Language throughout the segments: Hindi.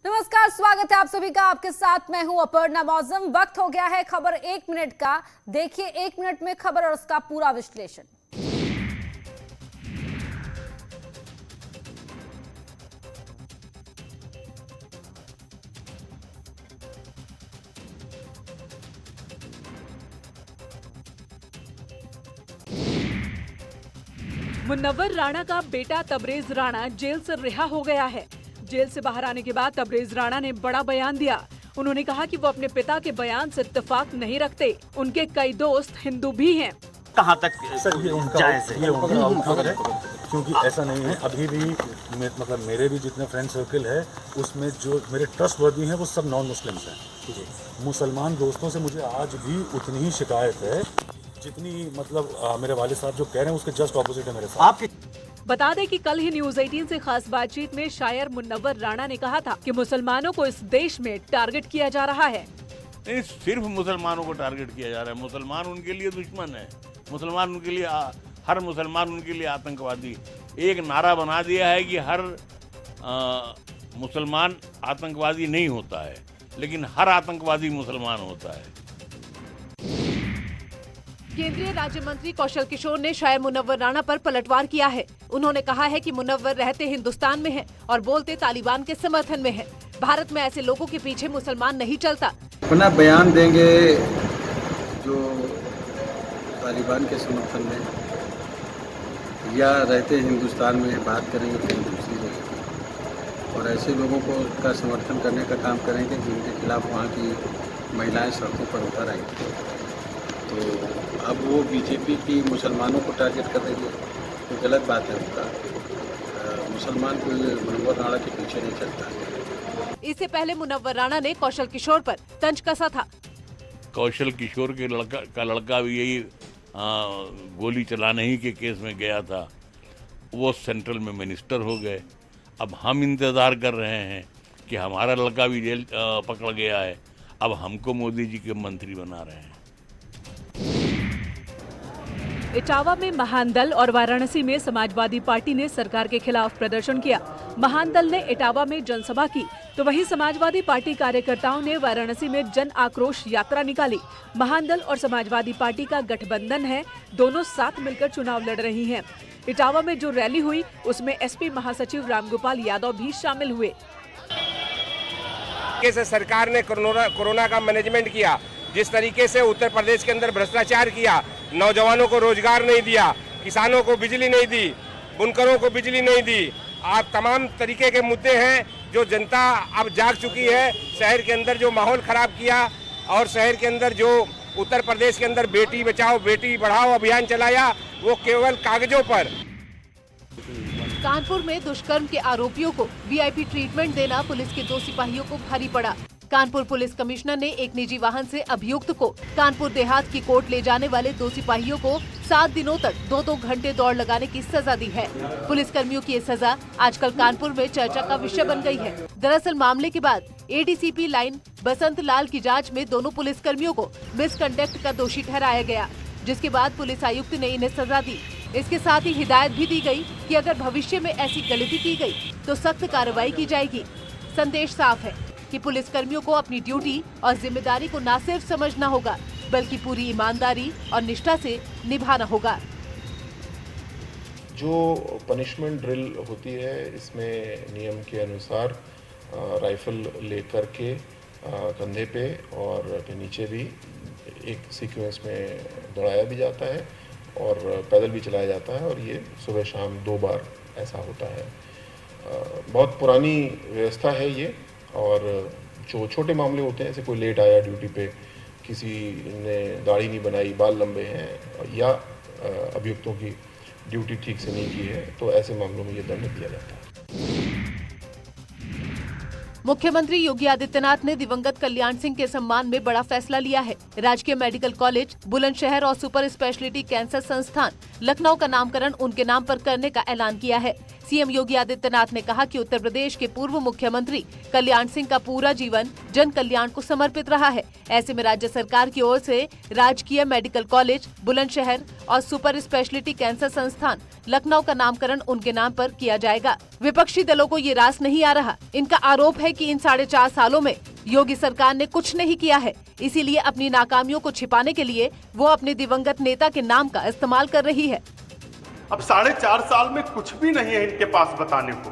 नमस्कार, स्वागत है आप सभी का। आपके साथ मैं हूं अपर्णा मौजम। वक्त हो गया है खबर 1 मिनट का। देखिए 1 मिनट में खबर और उसका पूरा विश्लेषण। मुनव्वर राणा का बेटा तबरेज राणा जेल से रिहा हो गया है। जेल से बाहर आने के बाद तबरेज राणा ने बड़ा बयान दिया। उन्होंने कहा कि वो अपने पिता के बयान से इत्तेफाक नहीं रखते। उनके कई दोस्त हिंदू भी हैं। कहाँ तक सर ये उनका आउटलुक है, क्योंकि ऐसा नहीं है। अभी भी मतलब मेरे भी जितने फ्रेंड सर्कल है उसमें जो मेरे ट्रस्टवर्दी हैं वो सब नॉन मुस्लिम्स हैं। मुसलमान दोस्तों से मुझे आज भी उतनी ही शिकायत है जितनी मतलब मेरे वाले साहब जो कह रहे हैं उसके जस्ट ऑपोजिट है मेरे साथ। बता दें कि कल ही न्यूज 18 से खास बातचीत में शायर मुनव्वर राणा ने कहा था कि मुसलमानों को इस देश में टारगेट किया जा रहा है। नहीं, सिर्फ मुसलमानों को टारगेट किया जा रहा है। मुसलमान उनके लिए दुश्मन है। मुसलमान उनके लिए हर मुसलमान उनके लिए आतंकवादी। एक नारा बना दिया है कि हर मुसलमान आतंकवादी नहीं होता है, लेकिन हर आतंकवादी मुसलमान होता है। केंद्रीय राज्य मंत्री कौशल किशोर ने शायर मुनव्वर राणा पर पलटवार किया है। उन्होंने कहा है कि मुनव्वर रहते हिंदुस्तान में हैं और बोलते तालिबान के समर्थन में हैं। भारत में ऐसे लोगों के पीछे मुसलमान नहीं चलता। अपना बयान देंगे जो तालिबान के समर्थन में या रहते हिंदुस्तान में बात करेंगे फिर दूसरी जगह, और ऐसे लोगों को का समर्थन करने का काम करेंगे जिनके खिलाफ वहाँ की महिलाएं सड़कों पर उतर आई। तो अब वो बीजेपी की मुसलमानों को टारगेट कर रही है, तो गलत बात है उनका। मुसलमान कोई मुनव्वर राणा के पीछे नहीं चलता। इससे पहले मुनव्वर राणा ने कौशल किशोर पर तंज कसा था। कौशल किशोर के लड़का भी यही गोली चलाने ही के केस में गया था। वो सेंट्रल में मिनिस्टर हो गए। अब हम इंतज़ार कर रहे हैं कि हमारा लड़का भी जेल पकड़ गया है। अब हमको मोदी जी के मंत्री बना रहे हैं। इटावा में महान दल और वाराणसी में समाजवादी पार्टी ने सरकार के खिलाफ प्रदर्शन किया। महान दल ने इटावा में जनसभा की, तो वहीं समाजवादी पार्टी कार्यकर्ताओं ने वाराणसी में जन आक्रोश यात्रा निकाली। महान दल और समाजवादी पार्टी का गठबंधन है, दोनों साथ मिलकर चुनाव लड़ रही हैं। इटावा में जो रैली हुई उसमें एसपी महासचिव रामगोपाल यादव भी शामिल हुए। कैसे सरकार ने कोरोना का मैनेजमेंट किया, जिस तरीके से उत्तर प्रदेश के अंदर भ्रष्टाचार किया, नौजवानों को रोजगार नहीं दिया, किसानों को बिजली नहीं दी, बुनकरों को बिजली नहीं दी, आप तमाम तरीके के मुद्दे हैं जो जनता अब जाग चुकी है। शहर के अंदर जो माहौल खराब किया और शहर के अंदर जो उत्तर प्रदेश के अंदर बेटी बचाओ बेटी बढ़ाओ अभियान चलाया, वो केवल कागजों पर। कानपुर में दुष्कर्म के आरोपियों को वीआईपी ट्रीटमेंट देना पुलिस के 2 सिपाहियों को भारी पड़ा। कानपुर पुलिस कमिश्नर ने एक निजी वाहन से अभियुक्त को कानपुर देहात की कोर्ट ले जाने वाले 2 सिपाहियों को 7 दिनों तक 2-2 घंटे दौड़ लगाने की सजा दी है। पुलिस कर्मियों की ये सजा आजकल कानपुर में चर्चा का विषय बन गई है। दरअसल मामले के बाद एडीसीपी लाइन बसंत लाल की जांच में दोनों पुलिस कर्मियों को मिसकंडक्ट का दोषी ठहराया गया, जिसके बाद पुलिस आयुक्त ने इन्हें सजा दी। इसके साथ ही हिदायत भी दी गई कि अगर भविष्य में ऐसी गलती की गई तो सख्त कार्रवाई की जाएगी। संदेश साफ है कि पुलिस कर्मियों को अपनी ड्यूटी और जिम्मेदारी को न सिर्फ समझना होगा बल्कि पूरी ईमानदारी और निष्ठा से निभाना होगा। जो पनिशमेंट ड्रिल होती है इसमें नियम के अनुसार राइफल लेकर के कंधे पे और नीचे भी एक सीक्वेंस में दौड़ाया भी जाता है और पैदल भी चलाया जाता है, और ये सुबह शाम 2 बार ऐसा होता है। बहुत पुरानी व्यवस्था है ये, और जो छोटे मामले होते हैं, जैसे कोई लेट आया ड्यूटी पे, किसी ने दाढ़ी नहीं बनाई, बाल लंबे हैं, या अभियुक्तों की ड्यूटी ठीक से नहीं की है, तो ऐसे मामलों में ये दंड दिया जाता है। मुख्यमंत्री योगी आदित्यनाथ ने दिवंगत कल्याण सिंह के सम्मान में बड़ा फैसला लिया है। राजकीय मेडिकल कॉलेज बुलंदशहर और सुपर स्पेशलिटी कैंसर संस्थान लखनऊ का नामकरण उनके नाम पर करने का ऐलान किया है। सीएम योगी आदित्यनाथ ने कहा कि उत्तर प्रदेश के पूर्व मुख्यमंत्री कल्याण सिंह का पूरा जीवन जन कल्याण को समर्पित रहा है। ऐसे में राज्य सरकार की ओर से राजकीय मेडिकल कॉलेज बुलंदशहर और सुपर स्पेशलिटी कैंसर संस्थान लखनऊ का नामकरण उनके नाम पर किया जाएगा। विपक्षी दलों को ये रास नहीं आ रहा। इनका आरोप है कि इन 4.5 सालों में योगी सरकार ने कुछ नहीं किया है, इसीलिए अपनी नाकामियों को छिपाने के लिए वो अपने दिवंगत नेता के नाम का इस्तेमाल कर रही है। अब 4.5 साल में कुछ भी नहीं है इनके पास बताने को,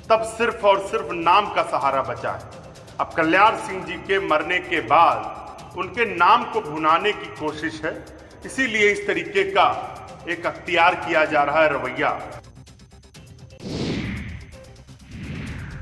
तब सिर्फ और सिर्फ नाम का सहारा बचा है। अब कल्याण सिंह जी के मरने के बाद उनके नाम को भुनाने की कोशिश है, इसीलिए इस तरीके का एक अख्तियार किया जा रहा है रवैया।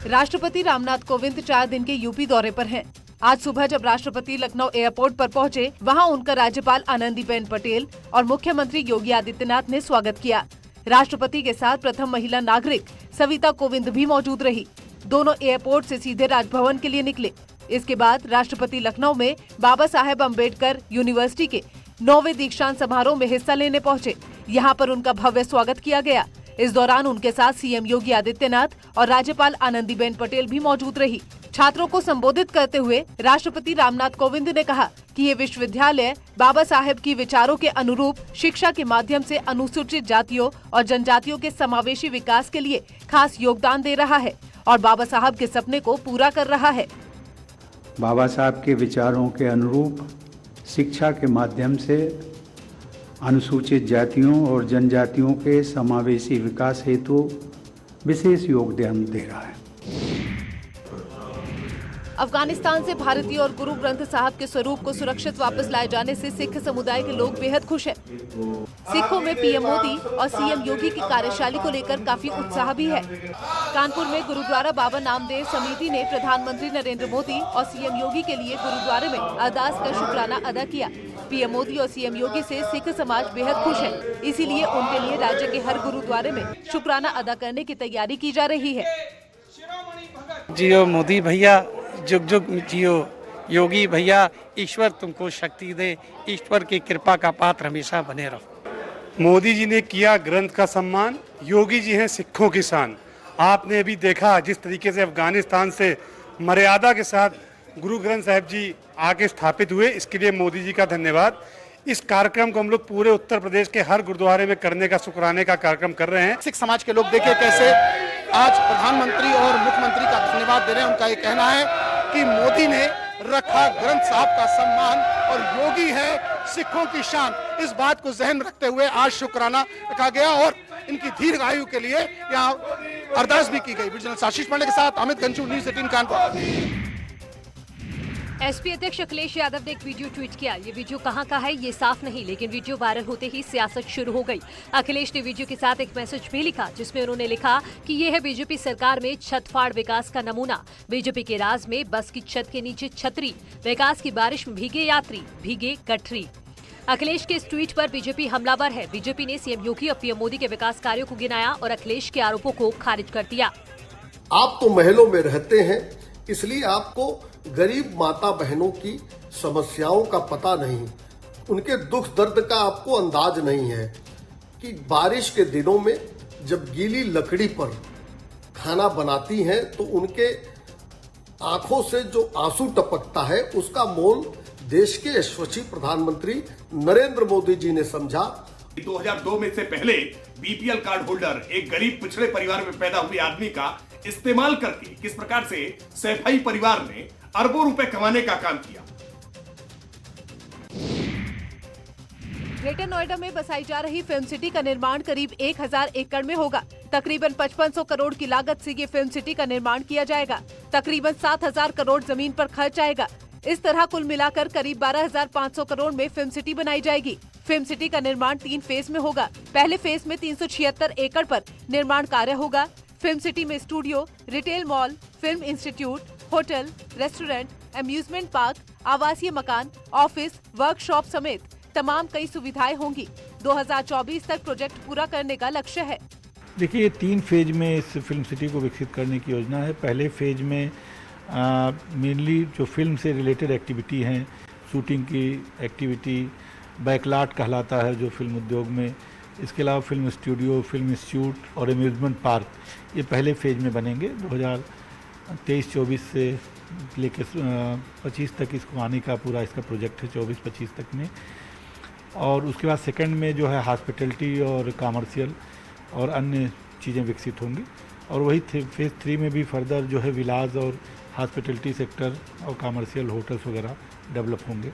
राष्ट्रपति रामनाथ कोविंद 4 दिन के यूपी दौरे पर हैं। आज सुबह जब राष्ट्रपति लखनऊ एयरपोर्ट पर पहुंचे, वहां उनका राज्यपाल आनंदीबेन पटेल और मुख्यमंत्री योगी आदित्यनाथ ने स्वागत किया। राष्ट्रपति के साथ प्रथम महिला नागरिक सविता कोविंद भी मौजूद रही। दोनों एयरपोर्ट से सीधे राजभवन के लिए निकले। इसके बाद राष्ट्रपति लखनऊ में बाबा साहेब अम्बेडकर यूनिवर्सिटी के 9वें दीक्षांत समारोह में हिस्सा लेने पहुंचे। यहाँ पर उनका भव्य स्वागत किया गया। इस दौरान उनके साथ सीएम योगी आदित्यनाथ और राज्यपाल आनंदीबेन पटेल भी मौजूद रही। छात्रों को संबोधित करते हुए राष्ट्रपति रामनाथ कोविंद ने कहा कि ये विश्वविद्यालय बाबा साहेब की विचारों के अनुरूप शिक्षा के माध्यम से अनुसूचित जातियों और जनजातियों के समावेशी विकास के लिए खास योगदान दे रहा है और बाबा साहब के सपने को पूरा कर रहा है। बाबा साहब के विचारों के अनुरूप शिक्षा के माध्यम से अनुसूचित जातियों और जनजातियों के समावेशी विकास हेतु विशेष योगदान दे रहा है। अफगानिस्तान से भारतीय और गुरु ग्रंथ साहब के स्वरूप को सुरक्षित वापस लाए जाने से सिख समुदाय के लोग बेहद खुश हैं। सिखों में पीएम मोदी और सीएम योगी की कार्यशैली को लेकर काफी उत्साह भी है। कानपुर में गुरुद्वारा बाबा नामदेव समिति ने प्रधानमंत्री नरेंद्र मोदी और सीएम योगी के लिए गुरुद्वारे में अरदास कर शुक्राना अदा किया। पीएम मोदी और सीएम योगी से सिख समाज बेहद खुश है, इसीलिए उनके लिए राज्य के हर गुरुद्वारे में शुक्राना अदा करने की तैयारी की जा रही है। जियो मोदी भैया, जुग जुग जियो योगी भैया, ईश्वर तुमको शक्ति दे, ईश्वर की कृपा का पात्र हमेशा बने रहो। मोदी जी ने किया ग्रंथ का सम्मान, योगी जी हैं सिखों की शान। आपने भी देखा जिस तरीके से अफगानिस्तान से मर्यादा के साथ गुरु ग्रंथ साहिब जी आके स्थापित हुए, इसके लिए मोदी जी का धन्यवाद। इस कार्यक्रम को हम लोग पूरे उत्तर प्रदेश के हर गुरुद्वारे में करने का शुक्राने का कार्यक्रम कर रहे हैं। सिख समाज के लोग देखिए कैसे आज प्रधानमंत्री और मुख्यमंत्री का धन्यवाद दे रहे हैं। उनका ये कहना है कि मोदी ने रखा ग्रंथ साहब का सम्मान और योगी है सिखों की शान। इस बात को जहन में रखते हुए आज शुक्राना रखा गया और इनकी दीर्घ आयु के लिए यहाँ अरदास भी की गई। विजिलेंस आशीष पांडे के साथ अमित गंजू, न्यूज़ 18 कानपुर। एसपी अध्यक्ष अखिलेश यादव ने एक वीडियो ट्वीट किया। ये वीडियो कहां का है ये साफ नहीं, लेकिन वीडियो वायरल होते ही सियासत शुरू हो गई। अखिलेश ने वीडियो के साथ एक मैसेज भी लिखा, जिसमें उन्होंने लिखा कि ये है बीजेपी सरकार में छतफाड़ विकास का नमूना। बीजेपी के राज में बस की छत के नीचे छतरी, विकास की बारिश में भीगे यात्री, भीगे गठरी। अखिलेश के इस ट्वीट पर बीजेपी हमलावर है। बीजेपी ने सीएम योगी और पीएम मोदी के विकास कार्यों को गिनाया और अखिलेश के आरोपों को खारिज कर दिया। आप तो महलों में रहते हैं, इसलिए आपको गरीब माता बहनों की समस्याओं का पता नहीं, उनके दुख दर्द का आपको अंदाज नहीं है कि बारिश के दिनों में जब गीली लकड़ी पर खाना बनाती हैं तो उनके आंखों से जो आंसू टपकता है उसका मोल देश के यशस्वी प्रधानमंत्री नरेंद्र मोदी जी ने समझा। 2002 में से पहले बीपीएल कार्ड होल्डर एक गरीब पिछड़े परिवार में पैदा हुए आदमी का इस्तेमाल करके किस प्रकार से सैफई परिवार ने अरबों रुपए कमाने का काम किया। ग्रेटर नोएडा में बसाई जा रही फिल्म सिटी का निर्माण करीब 1000 एकड़ में होगा। तकरीबन 5500 करोड़ की लागत से ये फिल्म सिटी का निर्माण किया जाएगा। तकरीबन 7000 करोड़ जमीन पर खर्च आएगा। इस तरह कुल मिलाकर करीब 12500 करोड़ में फिल्म सिटी बनाई जाएगी। फिल्म सिटी का निर्माण 3 फेज में होगा। पहले फेज में 376 एकड़ पर निर्माण कार्य होगा। फिल्म सिटी में studio, retail mall, film institute, hotel, restaurant, amusement park, आवासीय मकान, ऑफिस, वर्कशॉप समेत तमाम कई सुविधाएं होंगी। 2024 तक प्रोजेक्ट पूरा करने का लक्ष्य है। देखिए, ये 3 फेज में इस फिल्म सिटी को विकसित करने की योजना है। पहले फेज में मेनली जो फिल्म से रिलेटेड एक्टिविटी हैं, शूटिंग की एक्टिविटी, बैकलॉट कहलाता है जो फिल्म उद्योग में इसके अलावा फिल्म स्टूडियो, फिल्म इंस्टीट्यूट और अम्यूज़मेंट पार्क ये पहले फेज में बनेंगे। 2023-24 से लेकर 25 तक इसको आने का पूरा इसका प्रोजेक्ट है, 24-25 तक में। और उसके बाद सेकंड में जो है हॉस्पिटैलिटी और कमर्शियल और अन्य चीज़ें विकसित होंगी। और वही फेज़ 3 में भी फर्दर जो है विलास और हॉस्पिटैलिटी सेक्टर और कमर्शियल होटल्स वगैरह डेवलप होंगे।